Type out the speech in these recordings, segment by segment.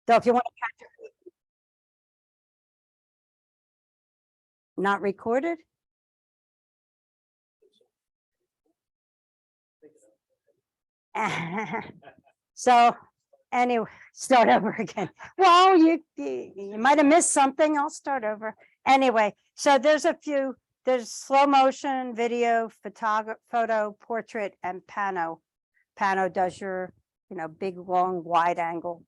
So if you want to catch it, not recorded. So anyway, start over again. Well, you might have missed something. I'll start over. Anyway, so there's slow motion, video, photo, portrait, and pano. Pano does your, big, long, wide angle.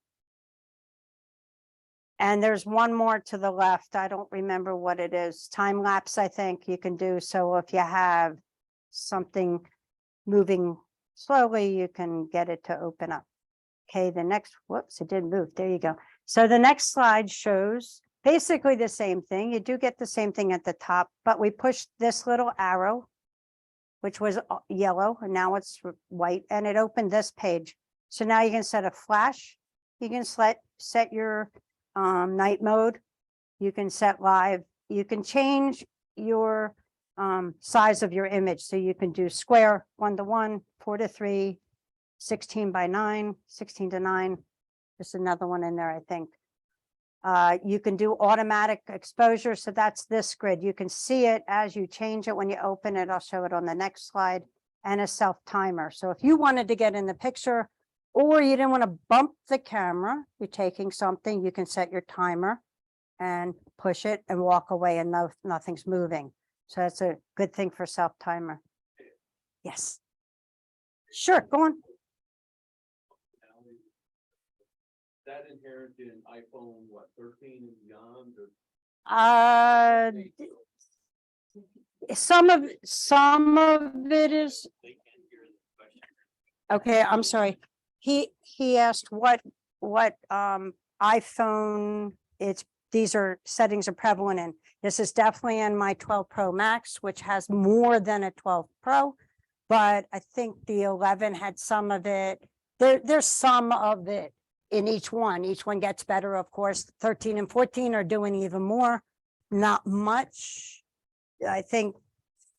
And there's one more to the left. I don't remember what it is. Time lapse, I think you can do. So if you have something moving slowly, you can get it to open up. Okay, the next, whoops, it didn't move. There you go. So the next slide shows basically the same thing. You do get the same thing at the top, but we pushed this little arrow, which was yellow, and now it's white, and it opened this page. So now you can set a flash. You can set your night mode. You can set live. You can change your size of your image. So you can do square, 1:1, 4:3, 16:9, 16:9. There's another one in there, I think. You can do automatic exposure. So that's this grid. You can see it as you change it when you open it. I'll show it on the next slide. And a self timer. So if you wanted to get in the picture or you didn't want to bump the camera, you're taking something, you can set your timer and push it and walk away and nothing's moving. So that's a good thing for self timer. Yes. Sure, go on. That inherent in iPhone, what, 13 and beyond? Or Some of it is. Okay, I'm sorry. He asked what iPhone these settings are prevalent in. This is definitely in my 12 Pro Max, which has more than a 12 Pro, but I think the 11 had some of it. There's some of it in each one. Each one gets better, of course. 13 and 14 are doing even more. Not much. I think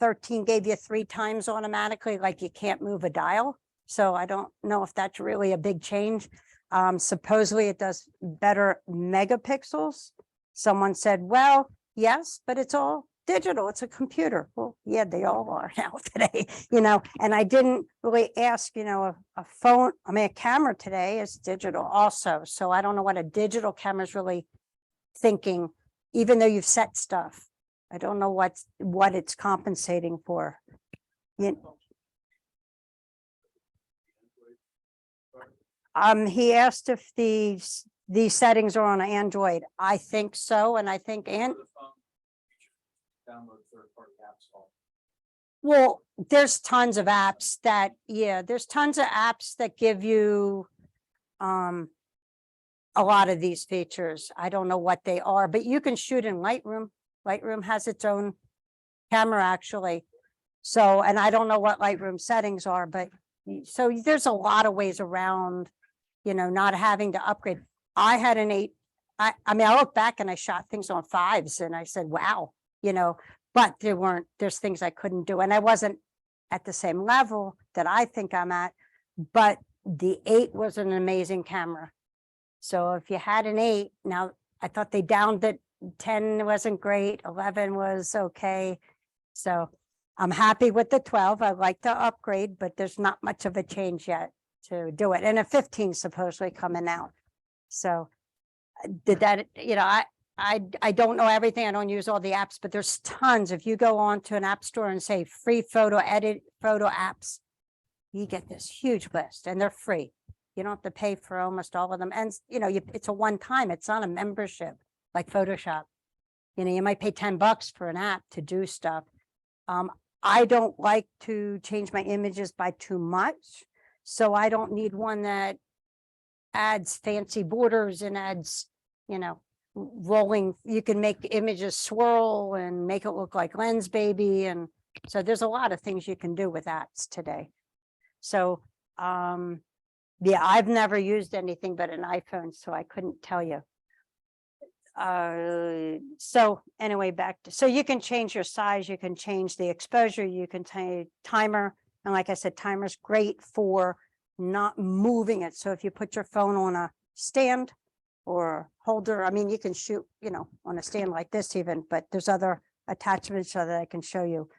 13 gave you 3 times automatically, like you can't move a dial. So I don't know if that's really a big change. Supposedly it does better megapixels. Someone said, well, yes, but it's all digital. It's a computer. Well, yeah, they all are now today, and I didn't really ask, a phone, a camera today is digital also. So I don't know what a digital camera is really thinking, even though you've set stuff. I don't know what it's compensating for. He asked if these settings are on Android. I think so, and I think download third-party apps. Well, there's tons of apps that, there's tons of apps that give you a lot of these features. I don't know what they are, but you can shoot in Lightroom. Lightroom has its own camera actually. So, and I don't know what Lightroom settings are, but so there's a lot of ways around, not having to upgrade. I had an 8. I look back and I shot things on 5s and I said, wow, but there's things I couldn't do. And I wasn't at the same level that I think I'm at, but the 8 was an amazing camera. So if you had an 8, now I thought they downed it. 10 wasn't great. 11 was okay. So I'm happy with the 12. I'd like to upgrade, but there's not much of a change yet to do it. And a 15 supposedly coming out. So did that, I don't know everything. I don't use all the apps, but there's tons. If you go on to an app store and say free photo apps, you get this huge list and they're free. You don't have to pay for almost all of them. And it's a one-time, it's not a membership like Photoshop. You might pay $10 for an app to do stuff. I don't like to change my images by too much. So I don't need one that adds fancy borders and adds, rolling. You can make images swirl and make it look like Lens Baby. And so there's a lot of things you can do with apps today. So, yeah, I've never used anything but an iPhone, so I couldn't tell you. So anyway, so you can change your size, you can change the exposure, you can change timer. And like I said, timer's great for not moving it. So if you put your phone on a stand or holder. I mean, you can shoot, you know, on a stand like this even, but there's other attachments so that I can show you.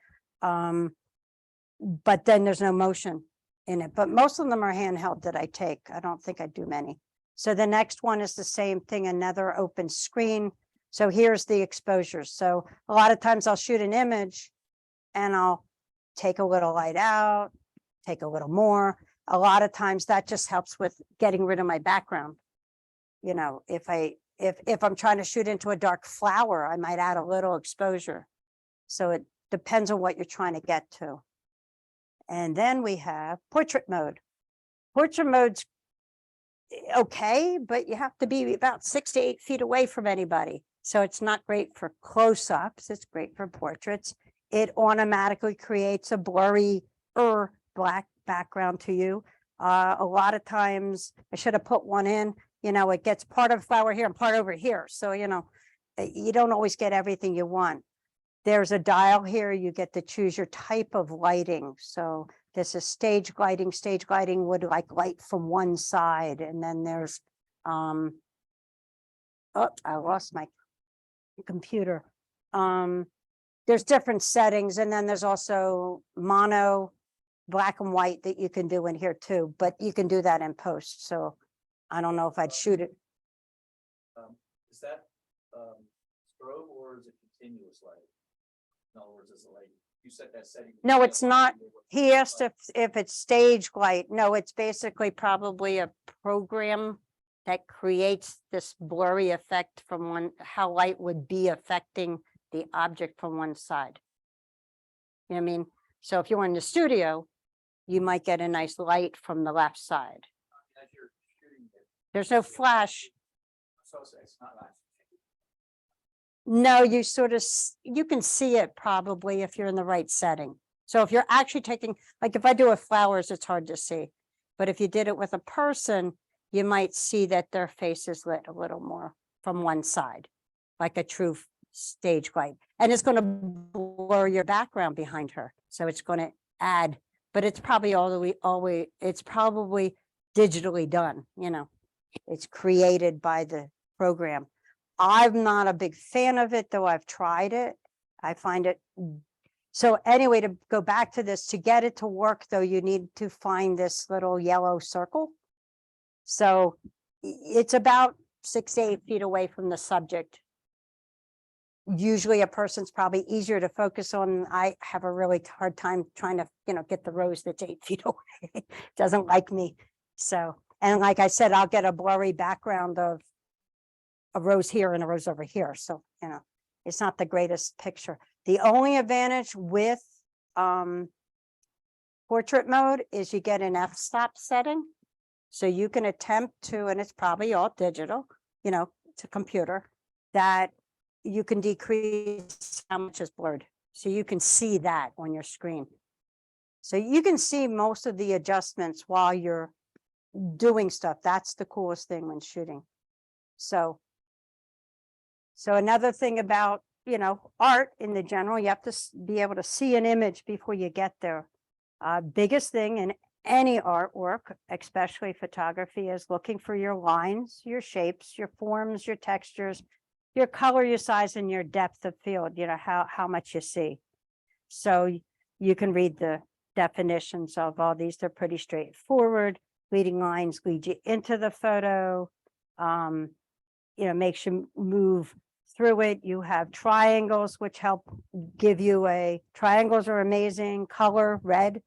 But then there's no motion in it, but most of them are handheld that I take. I don't think I do many. So the next one is the same thing, another open screen. So here's the exposures. So a lot of times I'll shoot an image and I'll take a little light out, take a little more. A lot of times that just helps with getting rid of my background. You know, if I'm trying to shoot into a dark flower, I might add a little exposure. So it depends on what you're trying to get to. And then we have portrait mode. Portrait mode's okay, but you have to be about 6 to 8 feet away from anybody. So it's not great for close-ups. It's great for portraits. It automatically creates a blurry black background to you. A lot of times I should have put one in, you know, it gets part of flower here and part over here. So, you know, you don't always get everything you want. There's a dial here. You get to choose your type of lighting. So this is stage lighting. Stage lighting would like light from one side. And then there's, oh, I lost my computer. There's different settings. And then there's also mono, black and white that you can do in here too, but you can do that in post. So I don't know if I'd shoot it. Is that strobe or is it continuous light? In other words, is it like you set that setting? No, it's not. He asked if it's stage light. No, it's basically probably a program that creates this blurry effect from one, how light would be affecting the object from one side. You know what I mean? So if you're in the studio, you might get a nice light from the left side. As you're shooting it, There's no flash. so it's not like. No, you sort of, you can see it probably if you're in the right setting. So if you're actually taking, like if I do with flowers, it's hard to see. But if you did it with a person, you might see that their face is lit a little more from one side, like a true stage light. And it's going to blur your background behind her. So it's going to add, but it's probably always, it's probably digitally done, you know, it's created by the program. I'm not a big fan of it, though I've tried it. I find it. So anyway, to go back to this, to get it to work, though, you need to find this little yellow circle. So it's about 6 to 8 feet away from the subject. Usually a person's probably easier to focus on. I have a really hard time trying to, you know, get the rose that's 8 feet away. Doesn't like me. So, and like I said, I'll get a blurry background of a rose here and a rose over here. So, you know, it's not the greatest picture. The only advantage with portrait mode is you get an f-stop setting. So you can attempt to, and it's probably all digital, you know, it's a computer, that you can decrease how much is blurred. So you can see that on your screen. So you can see most of the adjustments while you're doing stuff. That's the coolest thing when shooting. So another thing about, you know, art in the general, you have to be able to see an image before you get there. Biggest thing in any artwork, especially photography, is looking for your lines, your shapes, your forms, your textures, your color, your size, and your depth of field, you know, how much you see. So you can read the definitions of all these. They're pretty straightforward. Leading lines lead you into the photo, you know, makes you move through it. You have triangles, which help give you triangles are amazing. Color, red,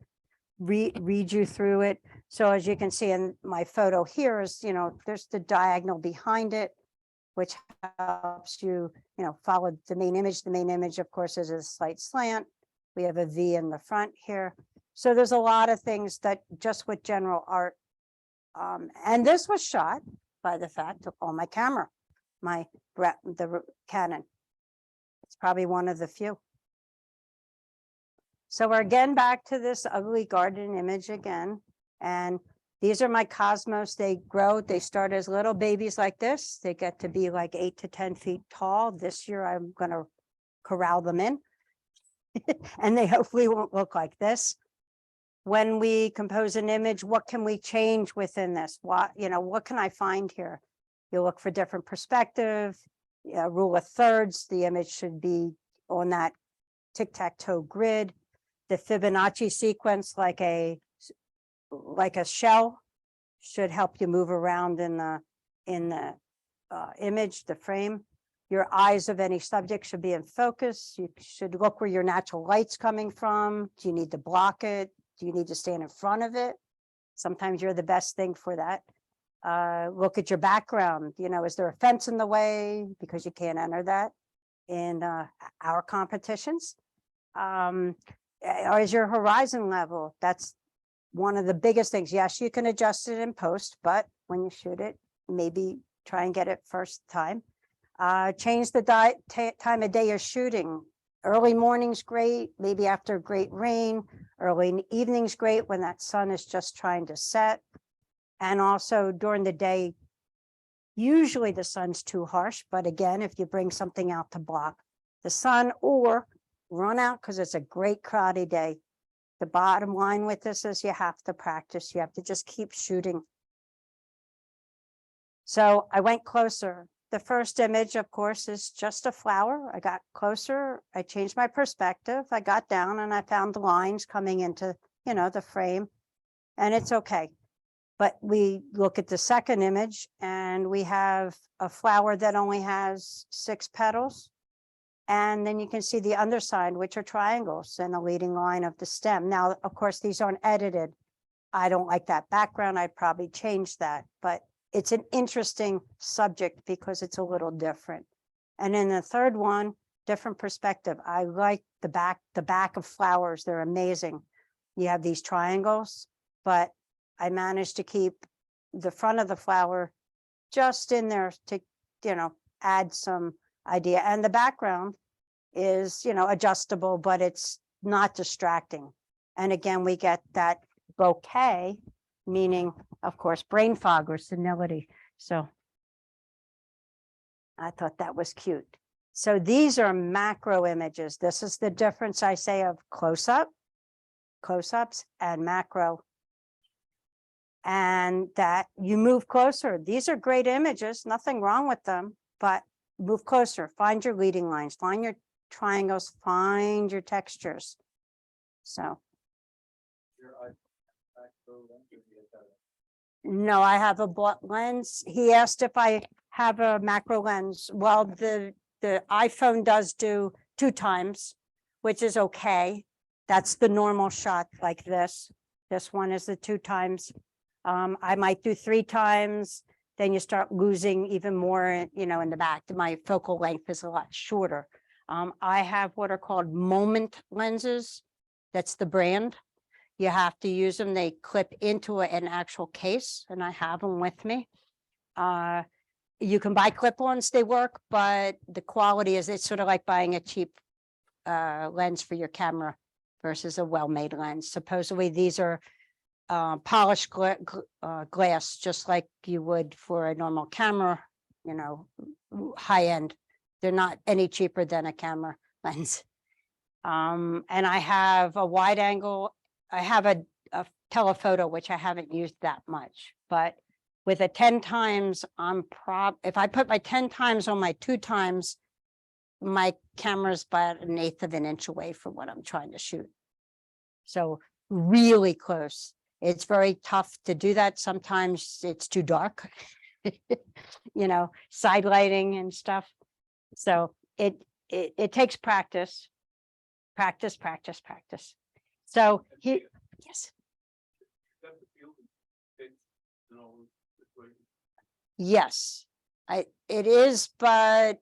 read you through it. So as you can see in my photo here is, you know, there's the diagonal behind it, which helps you, you know, follow the main image. The main image, of course, is a slight slant. We have a V in the front here. So there's a lot of things that just with general art. And this was shot by the fact of on my camera, the Canon. It's probably one of the few. So we're again back to this ugly garden image again. And these are my cosmos. They grow, they start as little babies like this. They get to be like 8 to 10 feet tall. This year, I'm going to corral them in. And they hopefully won't look like this. When we compose an image, what can we change within this? What, you know, what can I find here? You look for different perspective, rule of thirds, the image should be on that tic-tac-toe grid. The Fibonacci sequence, like a shell, should help you move around in the image, the frame. Your eyes of any subject should be in focus. You should look where your natural light's coming from. Do you need to block it? Do you need to stand in front of it? Sometimes you're the best thing for that. Look at your background. Is there a fence in the way? Because you can't enter that in our competitions. Or is your horizon level? That's one of the biggest things. Yes, you can adjust it in post, but when you shoot it, maybe try and get it first time. Change the time of day you're shooting. Early morning's great, maybe after great rain. Early evening's great when that sun is just trying to set. And also during the day, usually the sun's too harsh, but again, if you bring something out to block the sun, or run out because it's a great cloudy day. The bottom line with this is you have to practice. You have to just keep shooting. So I went closer. The first image, of course, is just a flower. I got closer. I changed my perspective. I got down and I found the lines coming into, the frame, and it's okay. But we look at the second image and we have a flower that only has 6 petals. And then you can see the underside, which are triangles and a leading line of the stem. Now, of course, these aren't edited. I don't like that background. I'd probably change that, but it's an interesting subject because it's a little different. And in the third one, different perspective. I like the back of flowers. They're amazing. You have these triangles, but I managed to keep the front of the flower just in there to, add some idea. And the background is, adjustable, but it's not distracting. And again, we get that bokeh, meaning, of course, brain fog or senility. So I thought that was cute. So these are macro images. This is the difference, I say, of close-ups and macro. And that you move closer. These are great images, nothing wrong with them, but move closer, find your leading lines, find your triangles, find your textures. So. No, I have a bought lens. He asked if I have a macro lens. Well, the iPhone does do 2 times, which is okay. That's the normal shot like this. This one is the 2 times. I might do 3 times. Then you start losing even more, in the back. My focal length is a lot shorter. I have what are called moment lenses. That's the brand. You have to use them. They clip into an actual case, and I have them with me. You can buy clip-ons, they work, but the quality it's sort of like buying a cheap lens for your camera versus a well-made lens. Supposedly these are polished glass, just like you would for a normal camera, high end. They're not any cheaper than a camera lens. And I have a wide angle. I have a telephoto, which I haven't used that much, but with a 10 times, if I put my 10 times on my 2 times, my camera's about 1/8 of an inch away from what I'm trying to shoot. So really close. It's very tough to do that. Sometimes it's too dark, side lighting and stuff. So it takes practice. So yes. Yes, it is, but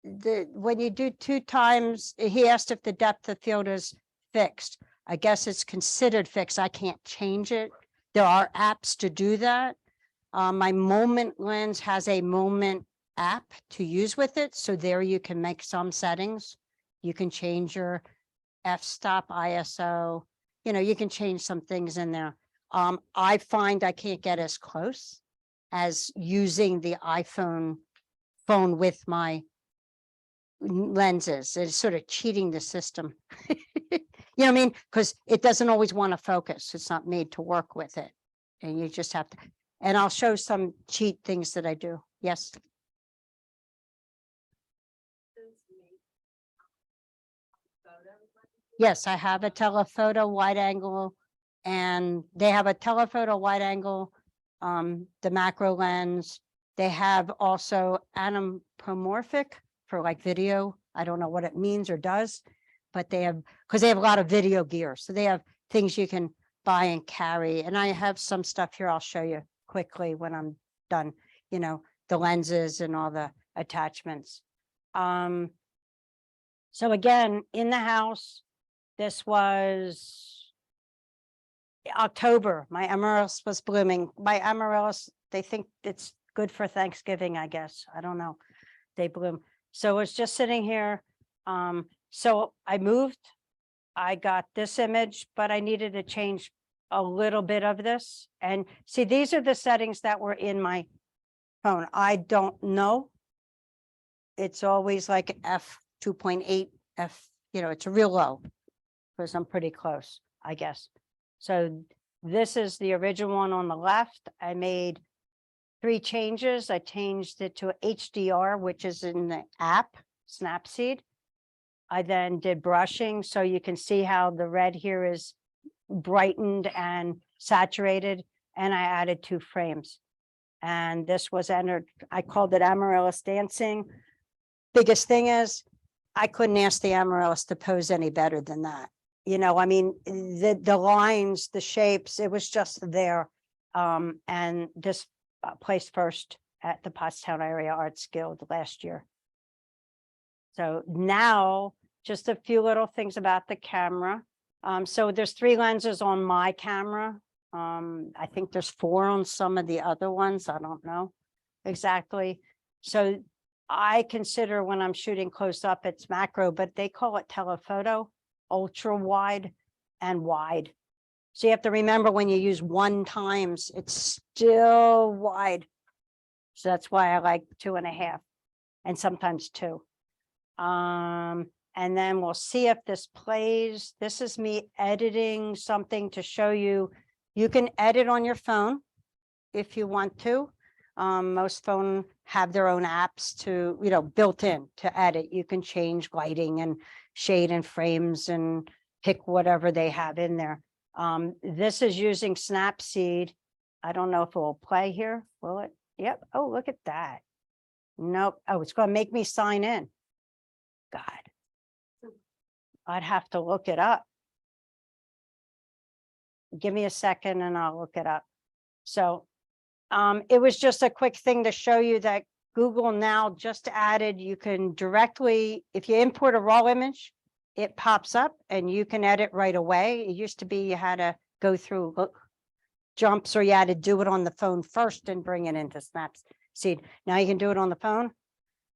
when you do 2 times, he asked if the depth of field is fixed. I guess it's considered fixed. I can't change it. There are apps to do that. My moment lens has a moment app to use with it. So there you can make some settings. You can change your f-stop, ISO, you can change some things in there. I find I can't get as close as using the iPhone phone with my lenses. It's sort of cheating the system. You know what I mean? Because it doesn't always want to focus. It's not made to work with it. And you just have to, and I'll show some cheat things that I do. Yes. Yes, I have a telephoto wide angle and they have a telephoto wide angle, the macro lens. They have also anamorphic for like video. I don't know what it means or does, but they have, because they have a lot of video gear. So they have things you can buy and carry. And I have some stuff here I'll show you quickly when I'm done, the lenses and all the attachments. So again, in the house, this was October. My amaryllis was blooming. My amaryllis, they think it's good for Thanksgiving, I guess. I don't know. They bloom. So it's just sitting here. So I moved. I got this image, but I needed to change a little bit of this. And see, these are the settings that were in my phone. I don't know. It's always like f 2.8, f, it's real low because I'm pretty close, I guess. So this is the original one on the left. I made 3 changes. I changed it to HDR, which is in the app, Snapseed. I then did brushing, so you can see how the red here is brightened and saturated, and I added 2 frames. And this was entered, I called it Amaryllis Dancing. Biggest thing is, I couldn't ask the Amaryllis to pose any better than that. I mean, the lines, the shapes, it was just there. And this placed first at the Pottstown Area Arts Guild last year. So now, just a few little things about the camera. So there's 3 lenses on my camera. I think there's 4 on some of the other ones. I don't know exactly. So I consider when I'm shooting close up, it's macro, but they call it telephoto, ultra wide and wide. So you have to remember when you use 1 times, it's still wide. So that's why I like 2.5 and sometimes 2. And then we'll see if this plays. This is me editing something to show you. You can edit on your phone if you want to. Most phones have their own apps to, built in to edit. You can change lighting and shade and frames and pick whatever they have in there. This is using Snapseed. I don't know if it will play here. Will it? Yep. Oh, look at that. Nope. Oh, it's going to make me sign in. God. I'd have to look it up. Give me a second and I'll look it up. So it was just a quick thing to show you that Google now just added, you can directly, if you import a raw image, it pops up and you can edit right away. It used to be you had to go through jumps or you had to do it on the phone first and bring it into Snapseed. Now you can do it on the phone.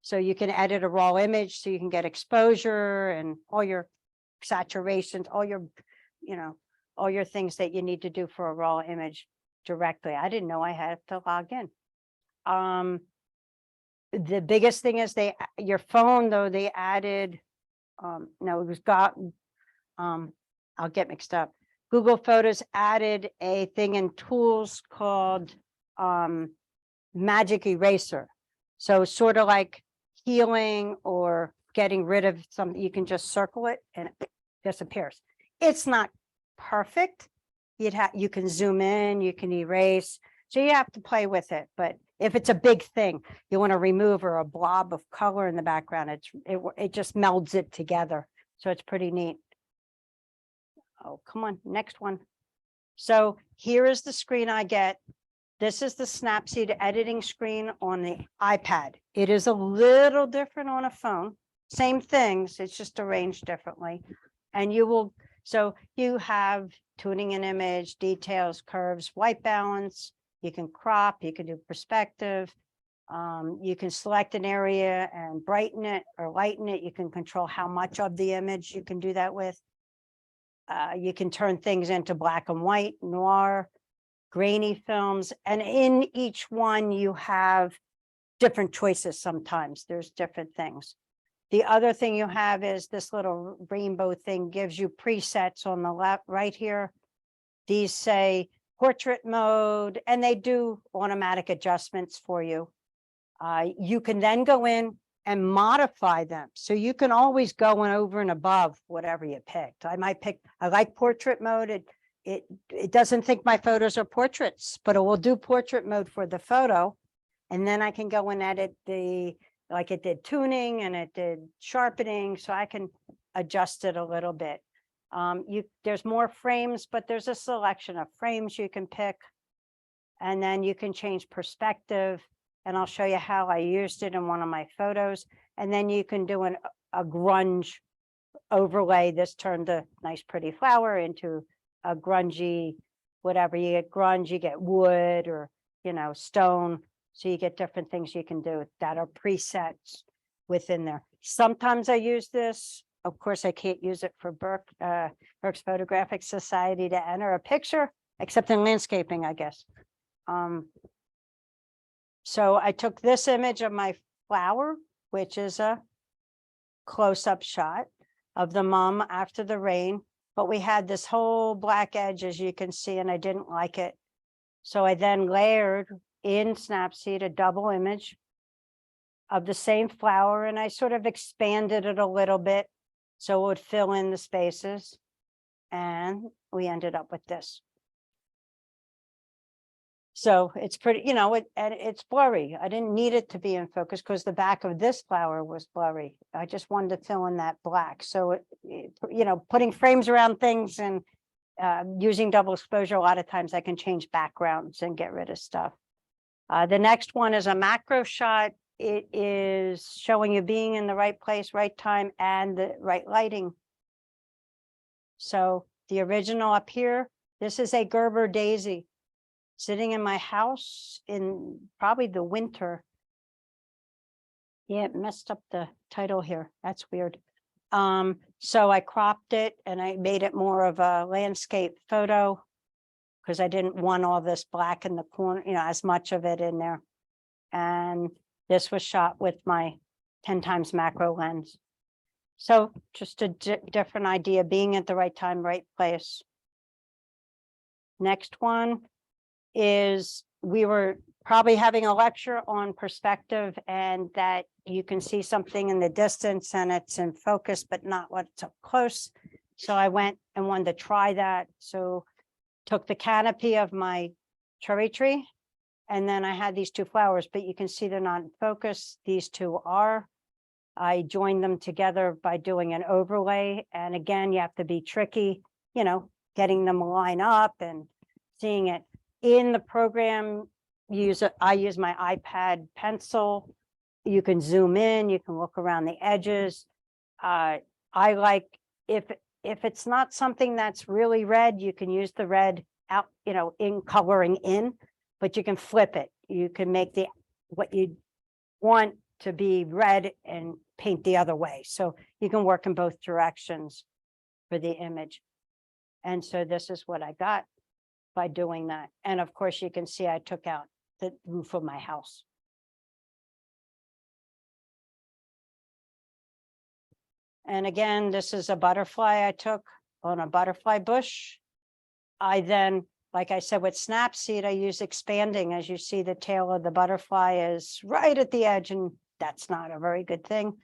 So you can edit a raw image so you can get exposure and all your saturations, all your things that you need to do for a raw image directly. I didn't know I had to log in. The biggest thing is your phone though, they added, no, it was I'll get mixed up. Google Photos added a thing in tools called Magic Eraser. So sort of like healing or getting rid of something, you can just circle it and it disappears. It's not perfect. You can zoom in, you can erase. So you have to play with it. But if it's a big thing, you want to remove or a blob of color in the background, it just melds it together. So it's pretty neat. Oh, come on, next one. So here is the screen I get. This is the Snapseed editing screen on the iPad. It is a little different on a phone. Same things, it's just arranged differently. And so you have tuning an image, details, curves, white balance. You can crop, you can do perspective. You can select an area and brighten it or lighten it. You can control how much of the image you can do that with. You can turn things into black and white, noir, grainy films, and in each one you have different choices. Sometimes there's different things. The other thing you have is this little rainbow thing gives you presets on the left, right here. These say portrait mode, and they do automatic adjustments for you. You can then go in and modify them. So you can always go over and above whatever you picked. I like portrait mode. It doesn't think my photos are portraits, but it will do portrait mode for the photo. And then I can go and edit like it did tuning and it did sharpening, so I can adjust it a little bit. There's more frames, but there's a selection of frames you can pick. And then you can change perspective. And I'll show you how I used it in one of my photos. And then you can do a grunge overlay. This turned a nice pretty flower into a grungy, whatever. You get grunge, you get wood or, stone. So you get different things you can do that are presets within there. Sometimes I use this. Of course, I can't use it for Burke's Photographic Society to enter a picture, except in landscaping, I guess. So I took this image of my flower, which is a close-up shot of the mom after the rain, but we had this whole black edge, as you can see, and I didn't like it. So I then layered in Snapseed a double image of the same flower, and I sort of expanded it a little bit so it would fill in the spaces. And we ended up with this. So it's pretty, and it's blurry. I didn't need it to be in focus because the back of this flower was blurry. I just wanted to fill in that black. So, putting frames around things and using double exposure, a lot of times I can change backgrounds and get rid of stuff. The next one is a macro shot. It is showing you being in the right place, right time, and the right lighting. So the original up here, this is a Gerber daisy sitting in my house in probably the winter. Yeah, it messed up the title here. That's weird. So I cropped it and I made it more of a landscape photo because I didn't want all this black in the corner, as much of it in there. And this was shot with my 10 times macro lens. So just a different idea, being at the right time, right place. Next one is we were probably having a lecture on perspective and that you can see something in the distance and it's in focus, but not what's up close. So I went and wanted to try that. So took the canopy of my cherry tree, and then I had these two flowers, but you can see they're not in focus. These two are. I joined them together by doing an overlay. And again, you have to be tricky, getting them to line up and seeing it. In the program, I use my iPad pencil. You can zoom in, you can look around the edges. I like, if it's not something that's really red, you can use the red out, in coloring in, but you can flip it. You can make what you want to be red and paint the other way. So you can work in both directions for the image. And so this is what I got by doing that. And of course, you can see I took out the roof of my house. And again, this is a butterfly I took on a butterfly bush. I then, like I said, with Snapseed, I use expanding. As you see, the tail of the butterfly is right at the edge, and that's not a very good thing.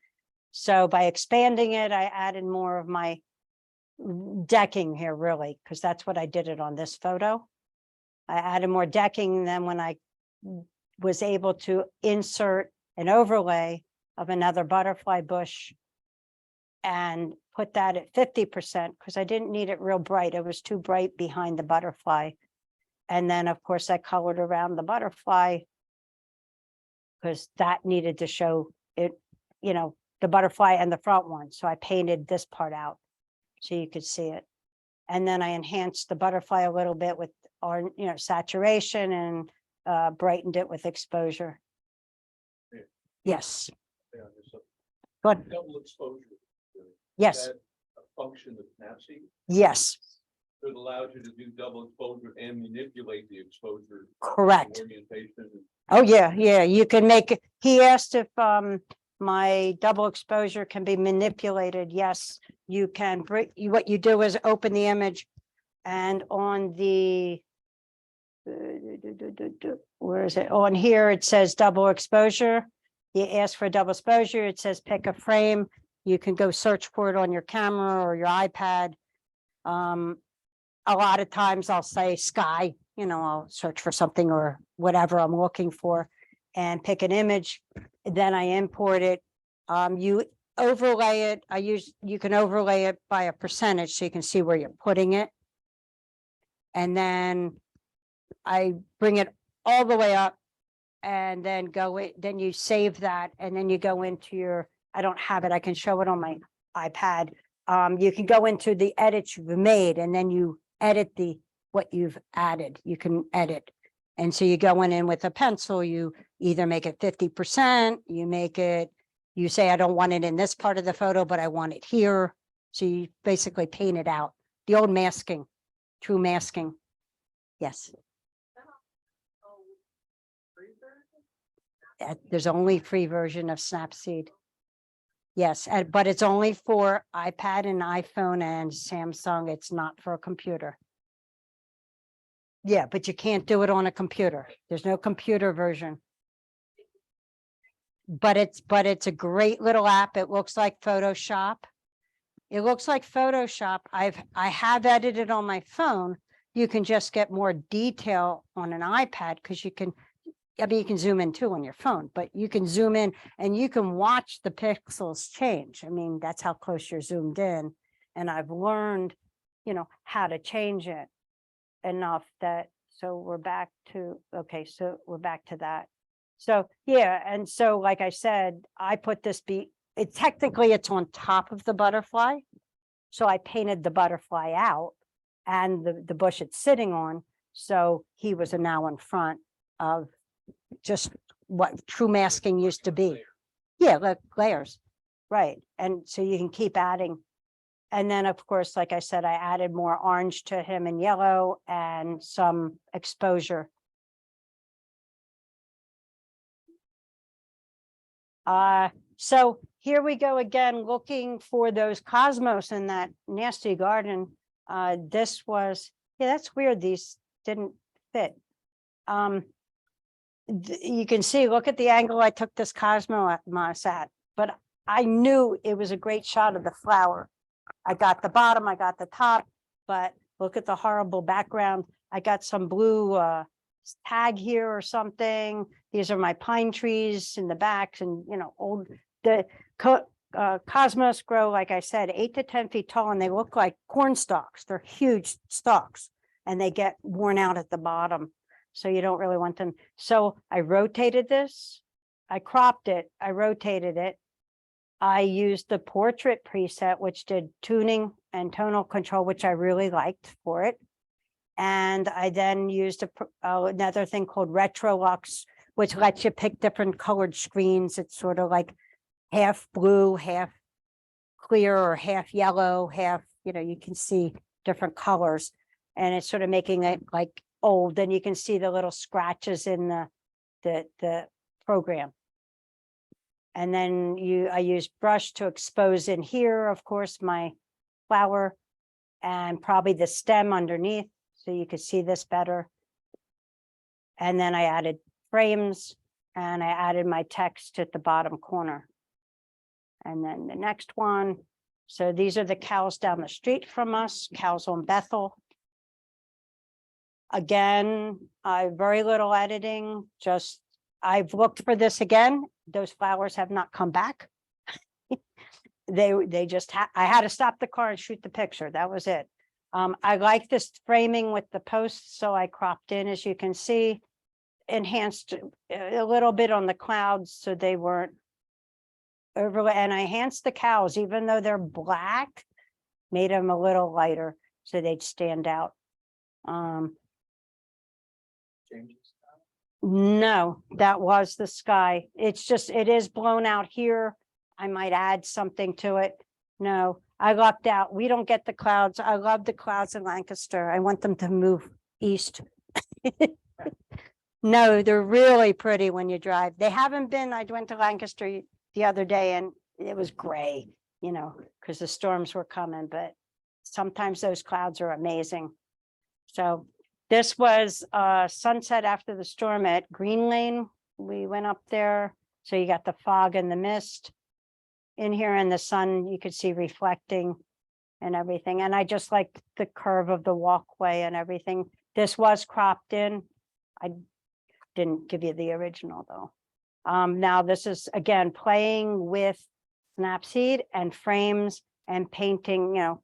So by expanding it, I added more of my decking here, really, because that's what I did it on this photo. I added more decking than when I was able to insert an overlay of another butterfly bush and put that at 50% because I didn't need it real bright. It was too bright behind the butterfly. And then, of course, I colored around the butterfly because that needed to show it, the butterfly and the front one. So I painted this part out so you could see it. And then I enhanced the butterfly a little bit with saturation and brightened it with exposure. Yeah. Yes. Yeah, Good. double exposure. Yes. Is that a function of Snapseed? Yes. It allows you to do double exposure and manipulate the exposure. Correct. Orientation. Oh, yeah, yeah. You can make it. He asked if my double exposure can be manipulated. Yes, you can. What you do is open the image and on the Where is it? On here, it says double exposure. You ask for double exposure, it says pick a frame. You can go search for it on your camera or your iPad. A lot of times I'll say sky, I'll search for something or whatever I'm looking for and pick an image. Then I import it. You overlay it. You can overlay it by a percentage so you can see where you're putting it. And then I bring it all the way up and then then you save that and then you go into your, I don't have it, I can show it on my iPad. You can go into the edits you've made and then you edit what you've added, you can edit. And so you go in with a pencil, you either make it 50%, you say, I don't want it in this part of the photo, but I want it here. So you basically paint it out. The old masking, true masking. Yes. There's only free version of Snapseed. Yes, but it's only for iPad and iPhone and Samsung. It's not for a computer. Yeah, but you can't do it on a computer. There's no computer version. But it's a great little app. It looks like Photoshop. It looks like Photoshop. I have edited on my phone. You can just get more detail on an iPad because you can zoom in too on your phone, but you can zoom in and you can watch the pixels change. I mean, that's how close you're zoomed in. And I've learned, how to change it enough that, so we're back to that. So, yeah. And so, like I said, I put this technically it's on top of the butterfly. So I painted the butterfly out and the bush it's sitting on. So he was now in front of just what true masking used to be. Yeah, like layers. Right. And so you can keep adding. And then, of course, like I said, I added more orange to him and yellow and some exposure. So here we go again, looking for those cosmos in that nasty garden. This was, that's weird. These didn't fit. You can see, look at the angle I took this cosmos at, but I knew it was a great shot of the flower. I got the bottom, I got the top, but look at the horrible background. I got some blue tag here or something. These are my pine trees in the backs and, cosmos grow, like I said, 8 to 10 feet tall, and they look like corn stalks. They're huge stalks and they get worn out at the bottom. So you don't really want them. So I rotated this, I cropped it, I rotated it. I used the portrait preset, which did tuning and tonal control, which I really liked for it. And I then used another thing called Retrolux, which lets you pick different colored screens. It's sort of like half blue, half clear, or half yellow, half, you can see different colors. And it's sort of making it like old, and you can see the little scratches in the program. And then I use brush to expose in here, of course, my flower and probably the stem underneath, so you could see this better. And then I added frames and I added my text at the bottom corner. And then the next one. So these are the cows down the street from us, cows on Bethel. Again, very little editing, just I've looked for this again. Those flowers have not come back. They just I had to stop the car and shoot the picture. That was it. I like this framing with the posts, so I cropped in, as you can see, enhanced a little bit on the clouds so they weren't overlay, and I enhanced the cows, even though they're black, made them a little lighter so they'd stand out. Changes. No, that was the sky. It's just, it is blown out here. I might add something to it. No, I lucked out. We don't get the clouds. I love the clouds in Lancaster. I want them to move east. No, they're really pretty when you drive. They haven't been, I went to Lancaster the other day and it was gray, because the storms were coming, but sometimes those clouds are amazing. So This was sunset after the storm at Green Lane. We went up there. So you got the fog and the mist in here, and the sun you could see reflecting and everything. And I just liked the curve of the walkway and everything. This was cropped in. I didn't give you the original though. Now this is again playing with Snapseed and frames and painting,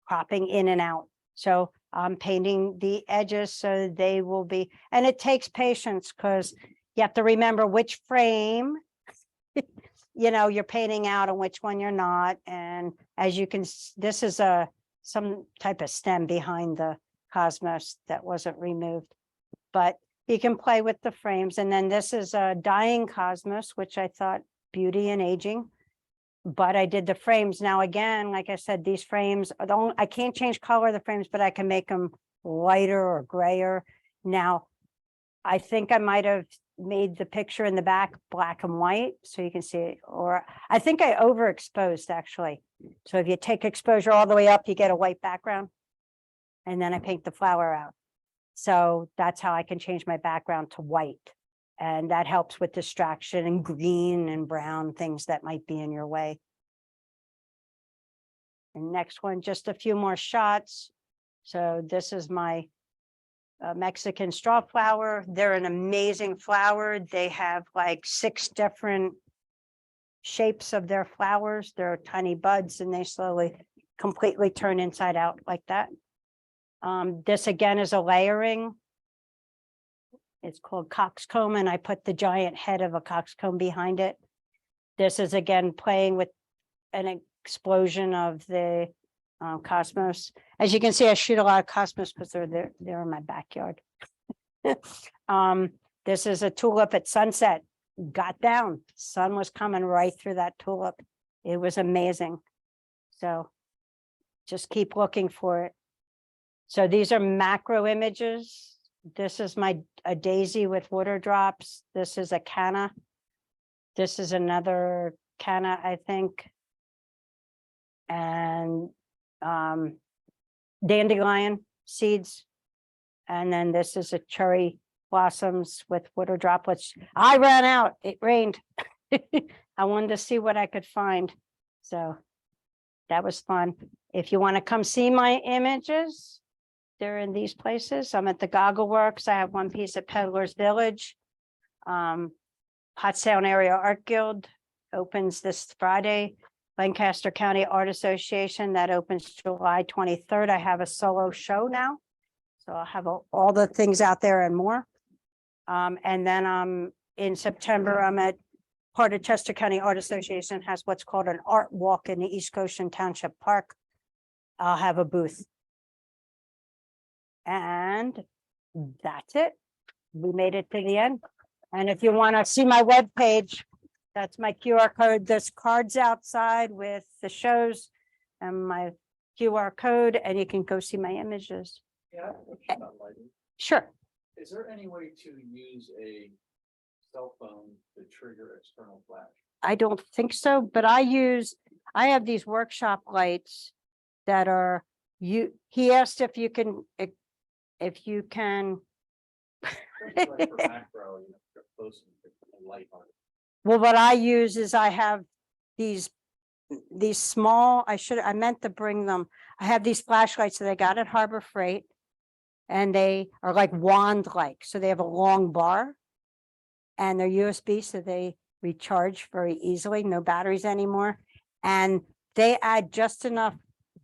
cropping in and out. So I'm painting the edges so they will be, and it takes patience because you have to remember which frame you're painting out and which one you're not. And as you can, this is some type of stem behind the Cosmos that wasn't removed, but you can play with the frames. And then this is a dying Cosmos, which I thought beauty and aging, but I did the frames. Now, again, like I said, these frames, I can't change color of the frames, but I can make them lighter or grayer. Now, I think I might have made the picture in the back black and white so you can see it, or I think I overexposed actually. So if you take exposure all the way up, you get a white background, and then I paint the flower out. So that's how I can change my background to white, and that helps with distraction and green and brown things that might be in your way. And next one, just a few more shots. So this is my Mexican straw flower. They're an amazing flower. They have like 6 different shapes of their flowers. They're tiny buds and they slowly completely turn inside out like that. This again is a layering. It's called coxcomb, and I put the giant head of a coxcomb behind it. This is again playing with an explosion of the Cosmos. As you can see, I shoot a lot of Cosmos because they're in my backyard. This is a tulip at sunset. Got down. Sun was coming right through that tulip. It was amazing. So just keep looking for it. So these are macro images. This is a daisy with water drops. This is a canna. This is another canna, I think. And dandelion seeds. And then this is a cherry blossoms with water droplets. I ran out. It rained. I wanted to see what I could find. So that was fun. If you want to come see my images, they're in these places. I'm at the Goggle Works. I have one piece at Peddler's Village. Pottstown Area Art Guild opens this Friday. Lancaster County Art Association, that opens July 23rd. I have a solo show now. So I'll have all the things out there and more. And then in September, I'm at part of Chester County Art Association has what's called an art walk in the East Goshen Township Park. I'll have a booth. And that's it. We made it to the end. And if you want to see my webpage, that's my QR code. There's cards outside with the shows and my QR code, and you can go see my images. Yeah. About lighting. Sure. Is there any way to use a cell phone to trigger external flash? I don't think so, but I have these workshop lights that are he asked if you can. Especially like for macro, you're close to the light on it. Well, what I use is I have these small, I meant to bring them. I have these flashlights that I got at Harbor Freight, and they are like wand-like. So they have a long bar and they're USB, so they recharge very easily, no batteries anymore. And they add just enough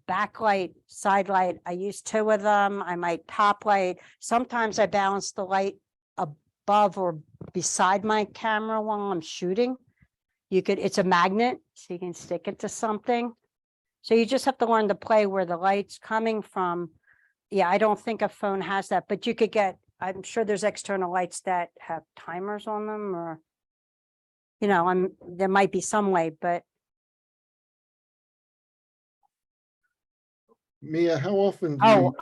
backlight, side light. I use 2 of them. I might top light. Sometimes I balance the light above or beside my camera while I'm shooting. It's a magnet, so you can stick it to something. So you just have to learn to play where the light's coming from. Yeah, I don't think a phone has that, but you could I'm sure there's external lights that have timers on them, or, there might be some way, but Mia, how often do you,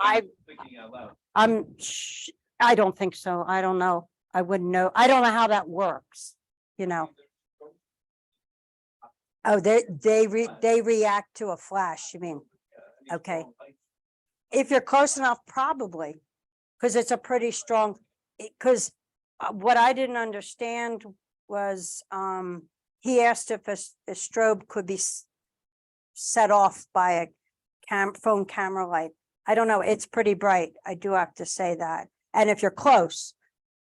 Thinking out loud. I don't think so. I don't know. I wouldn't know. I don't know how that works, Oh, they react to a flash, you mean? Okay. If you're close enough, probably. Because it's a pretty strong, because what I didn't understand was, he asked if a strobe could be set off by a phone camera light. I don't know, it's pretty bright. I do have to say that. And if you're close,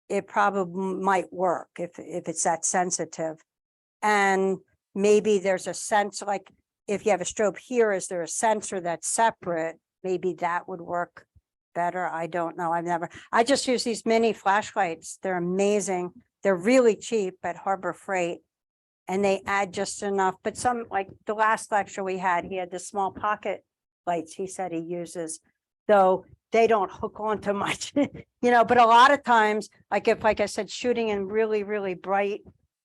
it probably might work if it's that sensitive. And maybe there's a sense, like if you have a strobe here, is there a sensor that's separate? Maybe that would work better. I don't know. I just use these mini flashlights. They're amazing. They're really cheap at Harbor Freight. And they add just enough, but some, like the last lecture we had, he had the small pocket lights he said he uses, though they don't hook onto much, but a lot of times, like if, like I said, shooting in really, really bright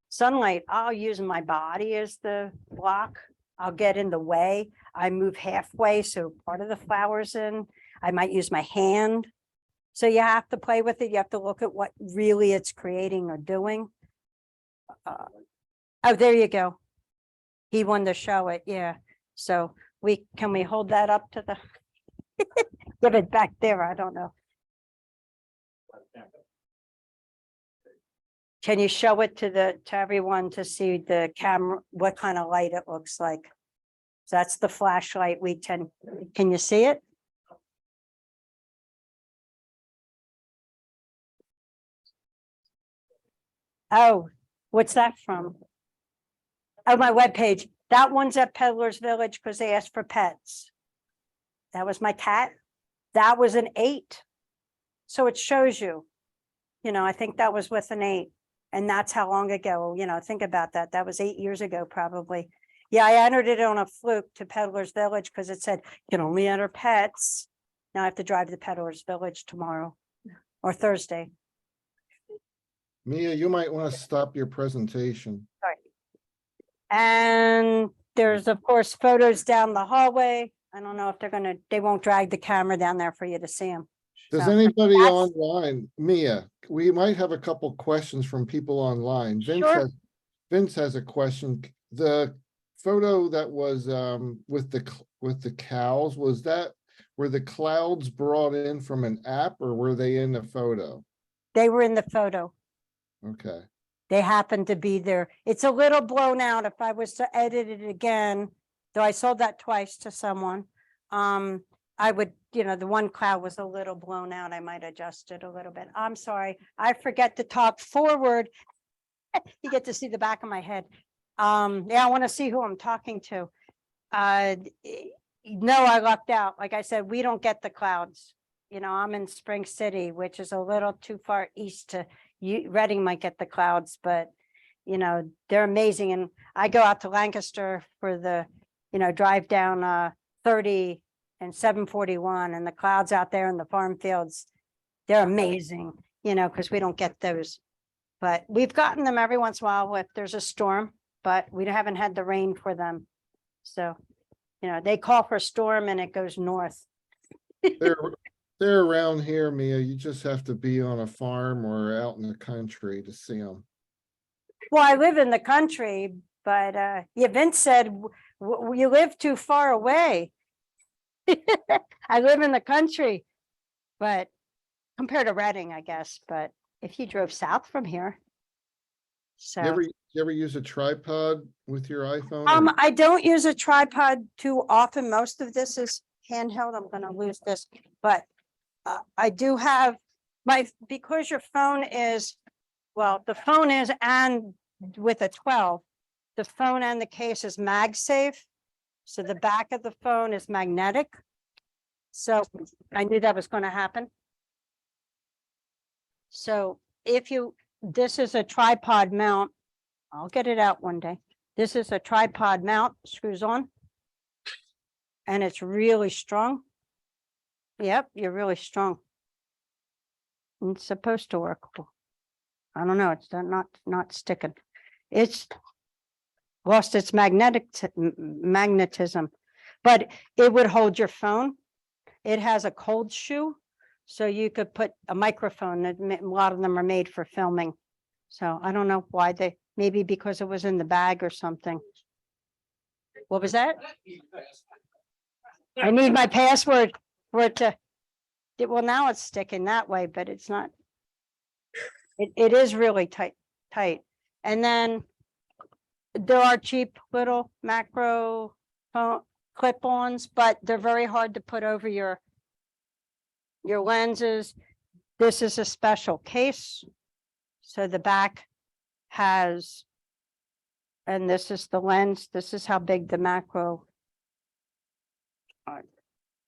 sunlight, I'll use my body as the block. I'll get in the way. I move halfway, so part of the flower's in. I might use my hand. So you have to play with it. You have to look at what really it's creating or doing. Oh, there you go. He wanted to show it, yeah. So can we hold that up to the, give it back there, I don't know. Can you show it to everyone to see the camera, what kind of light it looks like? So that's the flashlight can you see it? Oh, what's that from? Oh, my webpage. That one's at Peddler's Village because they asked for pets. That was my cat. That was an 8. So it shows you, I think that was with an 8. And that's how long ago, think about that. That was 8 years ago, probably. Yeah, I entered it on a fluke to Peddler's Village because it said you can only enter pets. Now I have to drive to Peddler's Village tomorrow or Thursday. Mia, you might want to stop your presentation. And there's, of course, photos down the hallway. I don't know if they won't drag the camera down there for you to see them. Does So anybody that's- online, Mia, we might have a couple questions from people online. Sure. Vince has a question. The photo that was with the cows, were the clouds brought in from an app or were they in the photo? They were in the photo. Okay. They happened to be there. It's a little blown out. If I was to edit it again, though I sold that twice to someone, I would, the one cloud was a little blown out. I might adjust it a little bit. I'm sorry. I forget to talk forward. You get to see the back of my head. Yeah, I want to see who I'm talking to. No, I lucked out. Like I said, we don't get the clouds. I'm in Spring City, which is a little too far east to Reading might get the clouds, but they're amazing. And I go out to Lancaster for the, drive down 30 and 741 and the clouds out there in the farm fields. They're amazing, because we don't get those. But we've gotten them every once in a while if there's a storm, but we haven't had the rain for them. So, they call for a storm and it goes north. They're around here, Mia. You just have to be on a farm or out in the country to see them. Well, I live in the country, but yeah, Vince said, you live too far away. I live in the country, but compared to Reading, I guess, but if you drove south from here. So. You ever use a tripod with your iPhone? or- I don't use a tripod too often. Most of this is handheld. I'm gonna lose this, but I do have because your phone is, the phone is, and with a 12, the phone and the case is MagSafe. So the back of the phone is magnetic. So I knew that was going to happen. So this is a tripod mount. I'll get it out one day. This is a tripod mount, screws on. And it's really strong. Yep, you're really strong. It's supposed to work. I don't know, it's not sticking. It's lost its magnetism, but it would hold your phone. It has a cold shoe, so you could put a microphone. A lot of them are made for filming. So I don't know why maybe because it was in the bag or something. What was that? I need my password for it to. well, now it's sticking that way, but it's not. It is really tight. And then there are cheap little macro clip-ons, but they're very hard to put over your lenses. This is a special case. So the back has, and this is the lens. This is how big the macro.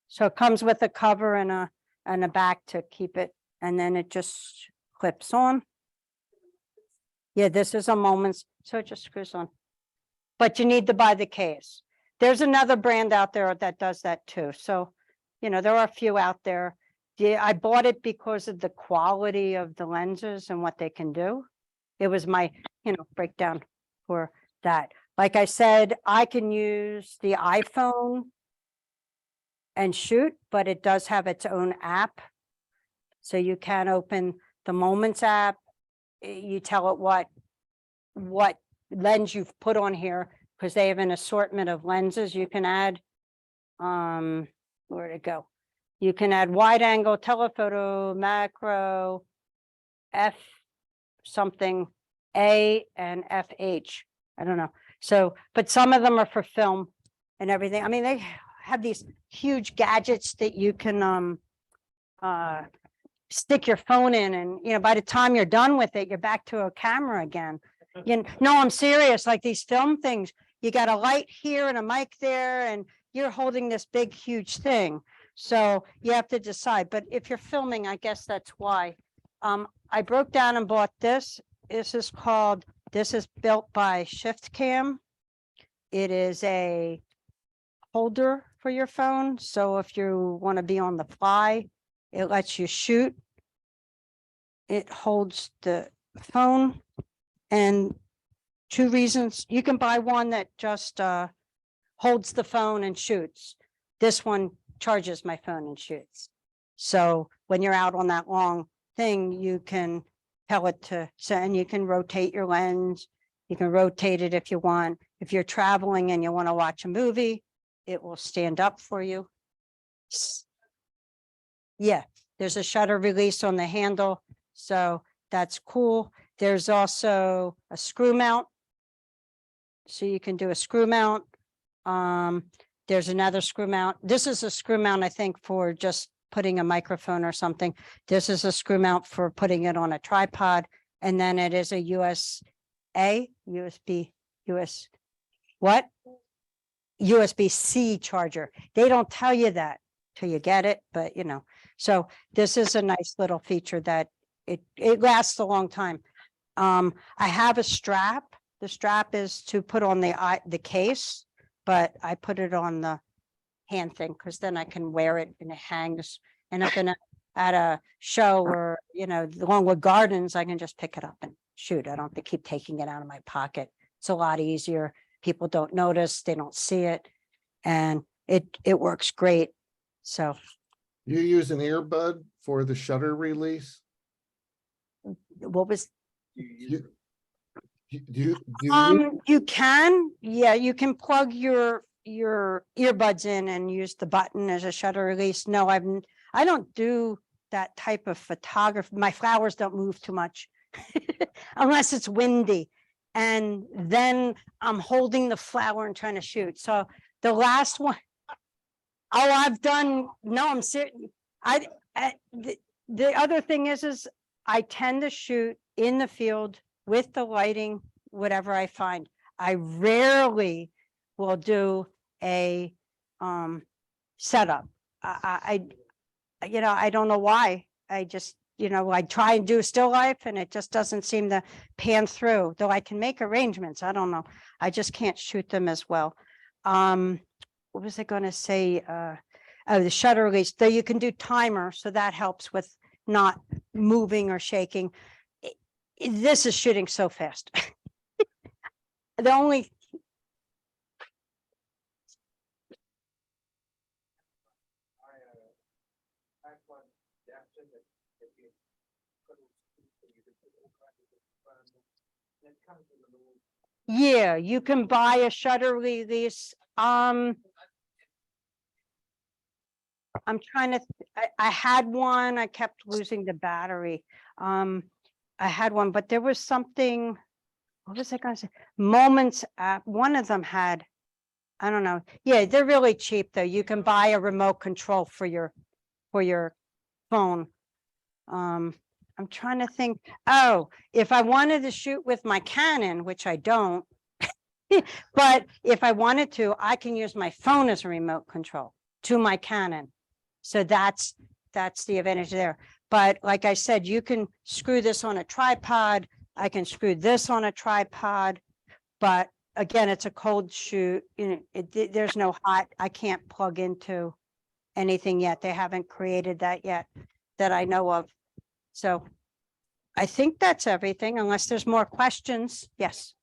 So it comes with a cover and a back to keep it, and then it just clips on. Yeah, this is a Moments, so it just screws on. But you need to buy the case. There's another brand out there that does that too. So, you know, there are a few out there. Yeah, I bought it because of the quality of the lenses and what they can do. It was my, breakdown for that. Like I said, I can use the iPhone and shoot, but it does have its own app. So you can open the Moments app. You tell it what lens you've put on here, because they have an assortment of lenses you can add. Where'd it go? You can add wide angle, telephoto, macro, F something, A and FH. I don't know. So, but some of them are for film and everything. I mean, they have these huge gadgets that you can stick your phone in, and by the time you're done with it, you're back to a camera again. No, I'm serious. Like these film things, you got a light here and a mic there, and you're holding this big, huge thing. So you have to decide. But if you're filming, I guess that's why. I broke down and bought this. This is built by Shift Cam. It is a holder for your phone. So if you want to be on the fly, it lets you shoot. It holds the phone. And 2 reasons, you can buy one that just holds the phone and shoots. This one charges my phone and shoots. So when you're out on that long thing, you can tell it to, and you can rotate your lens. You can rotate it if you want. If you're traveling and you want to watch a movie, it will stand up for you. Yeah, there's a shutter release on the handle. So that's cool. There's also a screw mount. So you can do a screw mount. There's another screw mount. This is a screw mount, I think, for just putting a microphone or something. This is a screw mount for putting it on a tripod. And then it is a USB-C charger. They don't tell you that till you get it, but so this is a nice little feature that it lasts a long time. I have a strap. The strap is to put on the case, but I put it on the hand thing because then I can wear it and it hangs. And if I'm at a show or along with gardens, I can just pick it up and shoot. I don't have to keep taking it out of my pocket. It's a lot easier. People don't notice, they don't see it, and it works great. So You use an earbud for the shutter release? what was You you you can, yeah, you can plug your earbuds in and use the button as a shutter release. No, I don't do that type of photography. My flowers don't move too much unless it's windy. And then I'm holding the flower and trying to shoot. So the last one, I've done, no, I'm serious. The other thing is I tend to shoot in the field with the lighting, whatever I find. I rarely will do a setup. I don't know why. I just, I try and do still life and it just doesn't seem to pan through, though I can make arrangements. I don't know. I just can't shoot them as well. What was I going to say? Oh, the shutter release, though you can do timer. So that helps with not moving or shaking. This is shooting so fast. The only yeah, you can buy a shutter release. I'm trying to, I had one, I kept losing the battery. I had one, but there was something, what was I gonna say? Moments app, one of them had, I don't know. Yeah, they're really cheap though. You can buy a remote control for your phone. I'm trying to think, oh, if I wanted to shoot with my Canon, which I don't, but if I wanted to, I can use my phone as a remote control to my Canon. So that's the advantage there. But like I said, you can screw this on a tripod. I can screw this on a tripod. But again, it's a cold shoot, you know, there's no hot, I can't plug into anything yet. They haven't created that yet that I know of. So I think that's everything, unless there's more questions. Yes.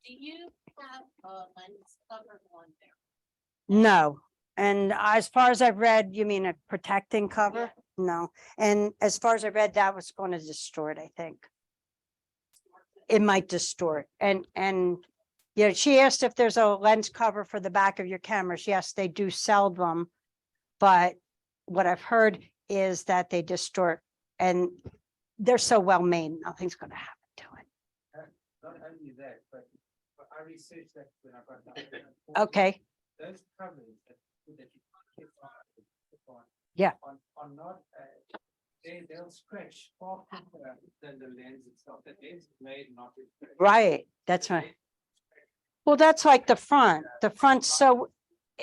Do you have a lens cover on there? No. And as far as I've read, you mean a protecting cover? No. And as far as I read, that was going to distort, I think. It might distort. And yeah, she asked if there's a lens cover for the back of your cameras. Yes, they do sell them. But what I've heard is that they distort, and they're so well made, nothing's going to happen to it. Not only that, but I researched that when I got down. Okay. Those covers that you keep on. Yeah. Are not, they'll scratch far quicker than the lens itself. The lens is made not to scratch. Right. That's right. Well, that's like the front. The front's so,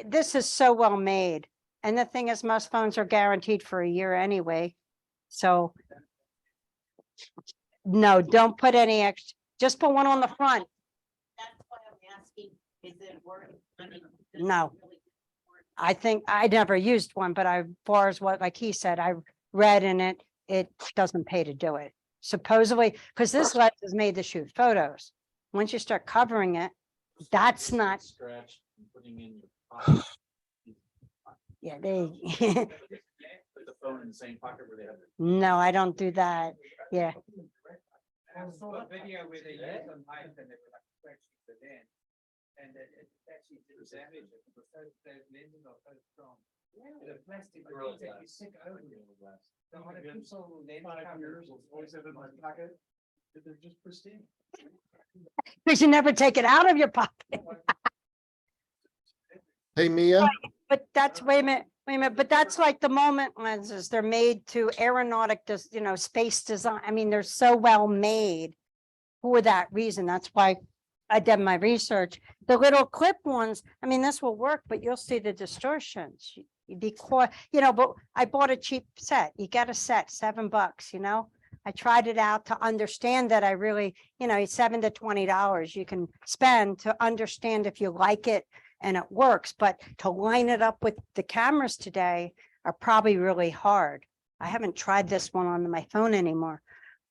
this is so well made. And the thing is, most phones are guaranteed for a year anyway. So no, don't put any extra, just put one on the front. That's why I'm asking, is it worth? I mean, does it No. really work? I think I never used one, but I, far as what, like he said, I read in it, it doesn't pay to do it. Supposedly, because this lens is made to shoot photos. Once you start covering it, that's not, Scratch and putting in your pocket. yeah, they, Put the phone in the same pocket where they have it. no, I don't do that. Yeah. I saw a video where they used a knife and they were like scratching the lens. And it actually did damage it because those lenses are so strong. The plastic, the things that you stick over it. So on a pixel lens cover, always have in my pocket. They're just pristine. Because you never take it out of your pocket. Hey, Mia, But that's, wait a minute, but that's like the moment lenses. They're made to aeronautic, you know, space design. I mean, they're so well made for that reason. That's why I did my research. The little clip ones, I mean, this will work, but you'll see the distortions. You'd be caught, you know, but I bought a cheap set. You get a set, $7, you know? I tried it out to understand that I really, you know, $7 to $20 you can spend to understand if you like it and it works, but to line it up with the cameras today are probably really hard. I haven't tried this one on my phone anymore,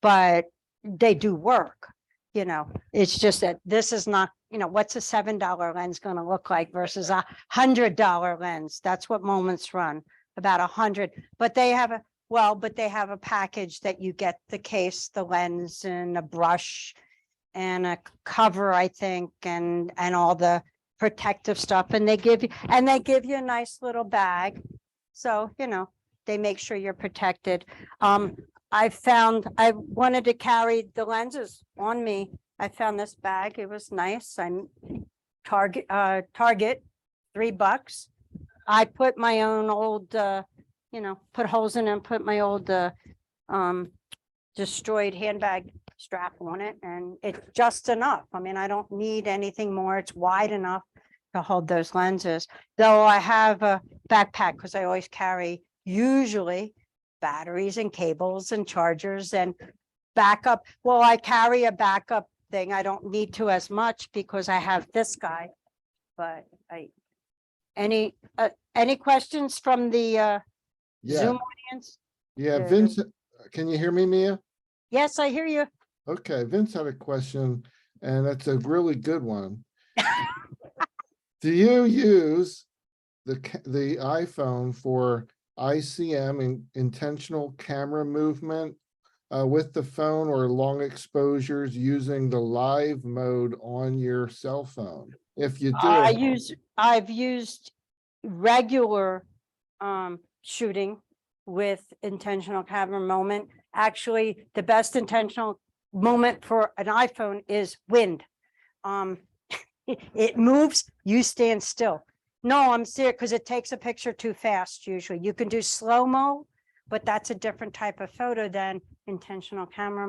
but they do work. You know, it's just that this is not, you know, what's a $7 lens going to look like versus $100 lens? That's what Moments run, about 100, but they have a, well, but they have a package that you get the case, the lens and a brush and a cover, I think, and all the protective stuff. And they give you a nice little bag. So, you know, they make sure you're protected. I wanted to carry the lenses on me. I found this bag. It was nice. Target, $3. I put my own old, you know, put holes in it and put my old, destroyed handbag strap on it, and it's just enough. I mean, I don't need anything more. It's wide enough to hold those lenses. Though I have a backpack because I always carry usually batteries and cables and chargers and backup. Well, I carry a backup thing. I don't need to as much because I have this guy. But any questions from the yeah, Zoom audience? yeah, Yeah. Vince, can you hear me, Mia? Yes, I hear you. Okay, Vince had a question, and that's a really good one. Do you use the iPhone for ICM and intentional camera movement with the phone, or long exposures using the live mode on your cell phone? If you do, I've used regular shooting with intentional camera moment. Actually, the best intentional moment for an iPhone is wind. It moves, you stand still. No, I'm serious, because it takes a picture too fast usually. You can do slow-mo, but that's a different type of photo than intentional camera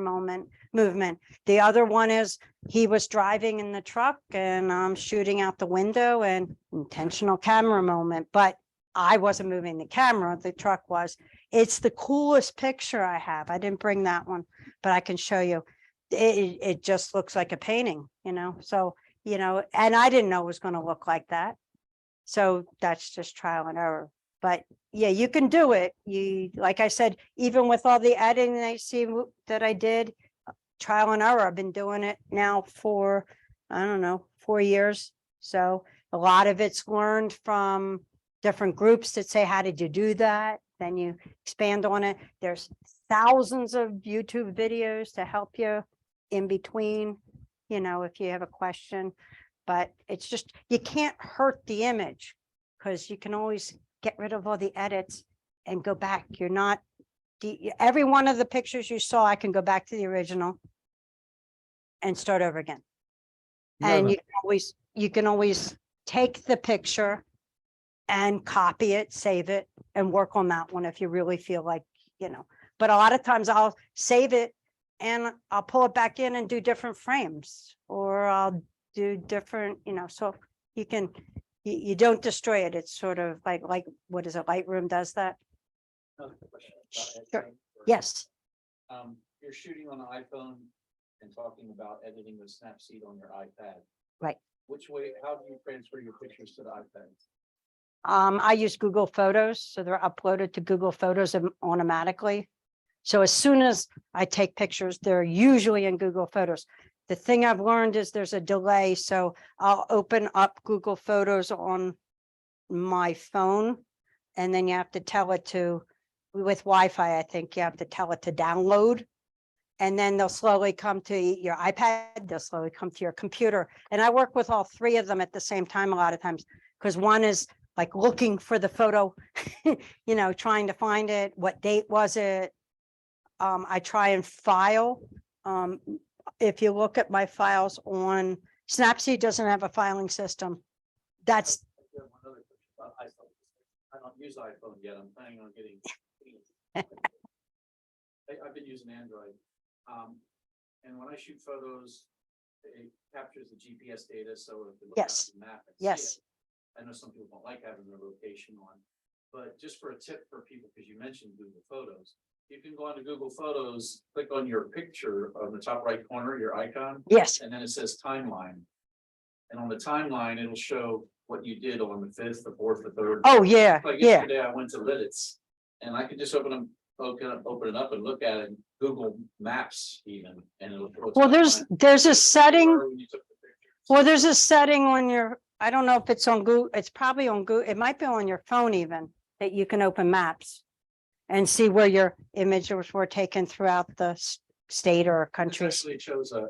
movement. The other one is he was driving in the truck and I'm shooting out the window and intentional camera moment, but I wasn't moving the camera, the truck was. It's the coolest picture I have. I didn't bring that one, but I can show you. It just looks like a painting, so, and I didn't know it was going to look like that. So that's just trial and error. But yeah, you can do it. Like I said, even with all the editing I see that I did, trial and error. I've been doing it now for, I don't know, 4 years. So a lot of it's learned from different groups that say, how did you do that? Then you expand on it. There's thousands of YouTube videos to help you in between, if you have a question. But it's just, you can't hurt the image because you can always get rid of all the edits and go back. You're not, every one of the pictures you saw, I can go back to the original and start over again. And you can always take the picture and copy it, save it, and work on that one if you really feel like, but a lot of times I'll save it and I'll pull it back in and do different frames, or I'll do different, so you can, you don't destroy it. It's sort of like, what is it? Lightroom does that? Another question about Sure. editing or- Yes. You're shooting on an iPhone and talking about editing with Snapseed on your iPad. Right. Which way, how do you transfer your pictures to the iPad? I use Google Photos, so they're uploaded to Google Photos automatically. So as soon as I take pictures, they're usually in Google Photos. The thing I've learned is there's a delay, so I'll open up Google Photos on my phone, and then you have to tell it to, with Wi-Fi, I think you have to tell it to download. And then they'll slowly come to your iPad, they'll slowly come to your computer. And I work with all three of them at the same time a lot of times, because one is like looking for the photo, trying to find it, what date was it? I try and file. If you look at my files on Snapseed, doesn't have a filing system. That's, I have one other question about iPhone. I don't use iPhone yet. I'm planning on getting. I've been using Android. And when I shoot photos, it captures the GPS data, so if you look at Yes. the map and see yes, it. I know some people don't like having their location on, but just for a tip for people, because you mentioned Google Photos, you can go onto Google Photos, click on your picture on the top right corner, your icon, yes. and then it says timeline. And on the timeline, it'll show what you did on the 5th, the 4th, the 3rd. Oh, yeah, Like yeah. yesterday, I went to Lidditz, and I could just open it up and look at it, Google Maps even, and it'll. Well, there's a setting. When you took the pictures. Well, there's a setting on your, I don't know if it's on Google, it's probably on Google, it might be on your phone even, that you can open maps and see where your images were taken throughout the state or This countries. actually it shows a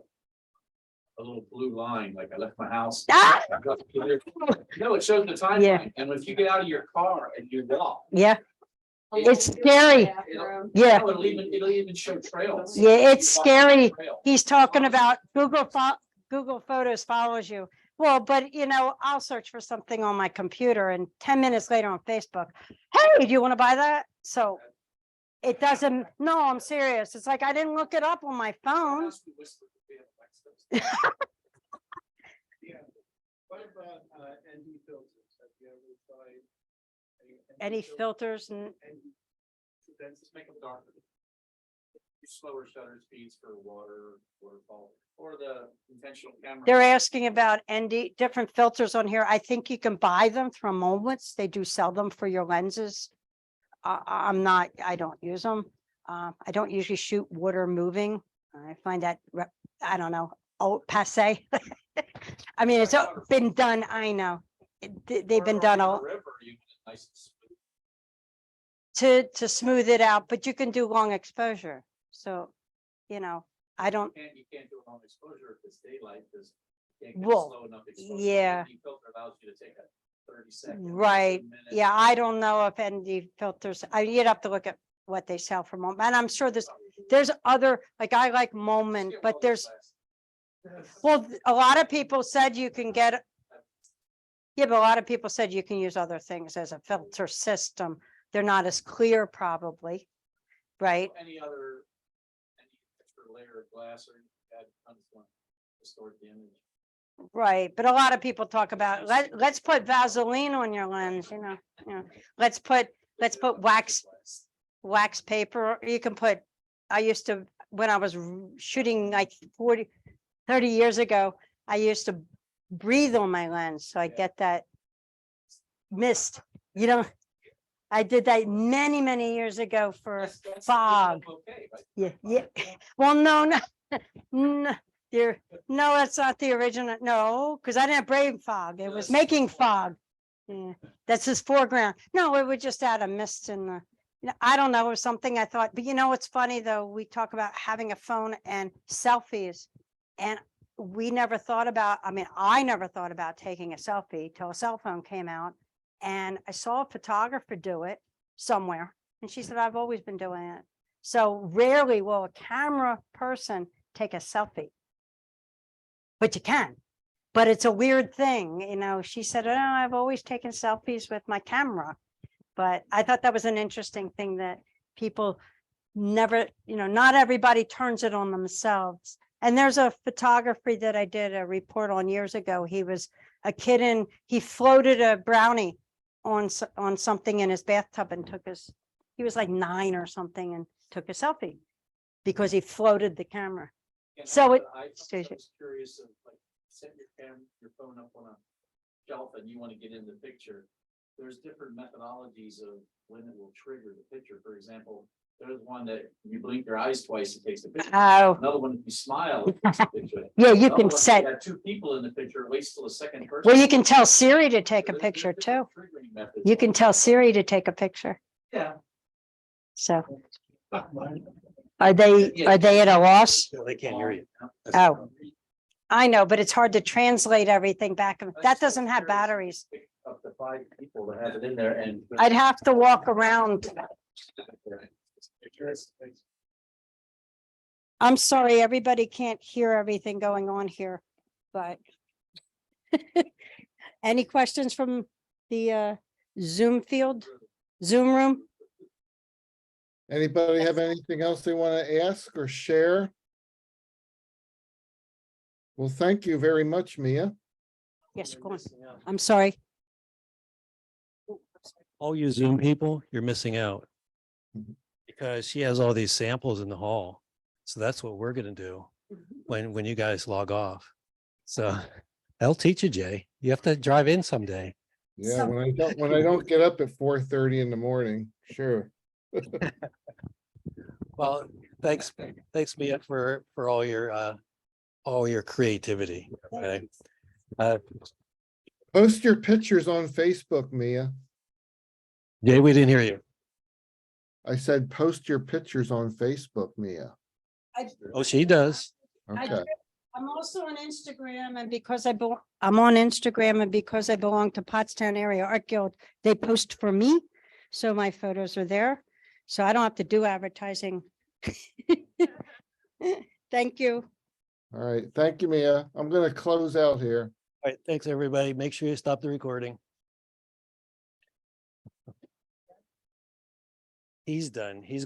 little blue line, like I left my house. Ah! No, it shows the timeline, and if you get out of your car and you walk. Yeah, it's scary. Yeah. It'll even show trails. Yeah, it's You walk down the scary. trail. He's talking about Google Photos follows you. Well, but I'll search for something on my computer and 10 minutes later on Facebook, hey, do you want to buy that? So it doesn't, no, I'm serious. It's like, I didn't look it up on my phone. Yeah. What about ND filters? Have you ever tried? Any filters and Then just make them darker. Use slower shutter speeds for waterfall, or the intentional camera. they're asking about different filters on here. I think you can buy them from Moments. They do sell them for your lenses. I don't use them. I don't usually shoot water moving. I find that, I don't know, passe. I mean, it's been done, I know. They've been done all River, you get it nice and smooth. to smooth it out, but you can do long exposure. So, I don't, You can't do it on exposure if it's daylight, because you can't get Well, slow enough exposure. yeah. The filter allows you to take a 30 seconds. Right, a minute. yeah, I don't know if ND filters, you'd have to look at what they sell for moment, and I'm sure there's other, like I like moment, Skip but all there's, the classes. well, a lot of people said you can get. Yeah, but a lot of people said you can use other things as a filter system. They're not as clear probably, right? Any extra layer of glass or add tons of distort the image. Right, but a lot of people talk about, let's put Vaseline on your lens, let's put wax paper. You can put, I used to, when I was shooting like 30 years ago, I used to breathe on my lens, so I get that mist, I did that many, many years ago for That's fog. okay, right? Yeah, yeah. Well, no, no, no, that's not the original. No, because I didn't brave fog. It was making fog. Yeah, that's his foreground. No, it would just add a mist in the, I don't know, it was something I thought, but what's funny though? We talk about having a phone and selfies. And we never thought about, I never thought about taking a selfie till a cell phone came out. And I saw a photographer do it somewhere. And she said, I've always been doing it. So rarely will a camera person take a selfie. But you can, but it's a weird thing, she said, oh, I've always taken selfies with my camera. But I thought that was an interesting thing that people never, not everybody turns it on themselves. And there's a photography that I did a report on years ago. He was a kid and he floated a brownie on something in his bathtub and he was like 9 or something and took a selfie because he floated the camera. And So on it- the iPhone, I was curious of like, set your phone up on a shelf and you want to get in the picture. There's different methodologies of when it will trigger the picture. For example, there's one that you blink your eyes twice, it takes the picture. Oh, Another one, if you smile, it takes the picture. yeah, you Another can one, if set, you have 2 people in the picture, it waits till the second person. well, you can tell Siri to take a There's picture too. different triggering methods. You can tell Siri to take a picture. Yeah. So are they at a loss? They can't hear you. Oh, I know, but it's hard to translate everything back. That doesn't have batteries. Up to 5 people that have it in there and. I'd have to walk around. I'm sorry, everybody can't hear everything going on here, but any questions from the Zoom room? Anybody have anything else they want to ask or share? Well, thank you very much, Mia. Yes, go on. I'm sorry. All you Zoom people, you're missing out. Mhm. Because she has all these samples in the hall. So that's what we're gonna do when you guys log off. So I'll teach you, Jay. You have to drive in someday. Yeah, So- when I don't get up at 4:30 in the morning, sure. Well, thanks Mia for all your creativity. Okay. Post your pictures on Facebook, Mia. Jay, we didn't hear you. I said, post your pictures on Facebook, Mia. Oh, she does. Okay, I'm also on Instagram and because I'm on Instagram and because I belong to Pottstown Area Art Guild, they post for me. So my photos are there. So I don't have to do advertising. Thank you. all right. Thank you, Mia. I'm gonna close out here. All right, thanks, everybody. Make sure you stop the recording. He's done. He's gonna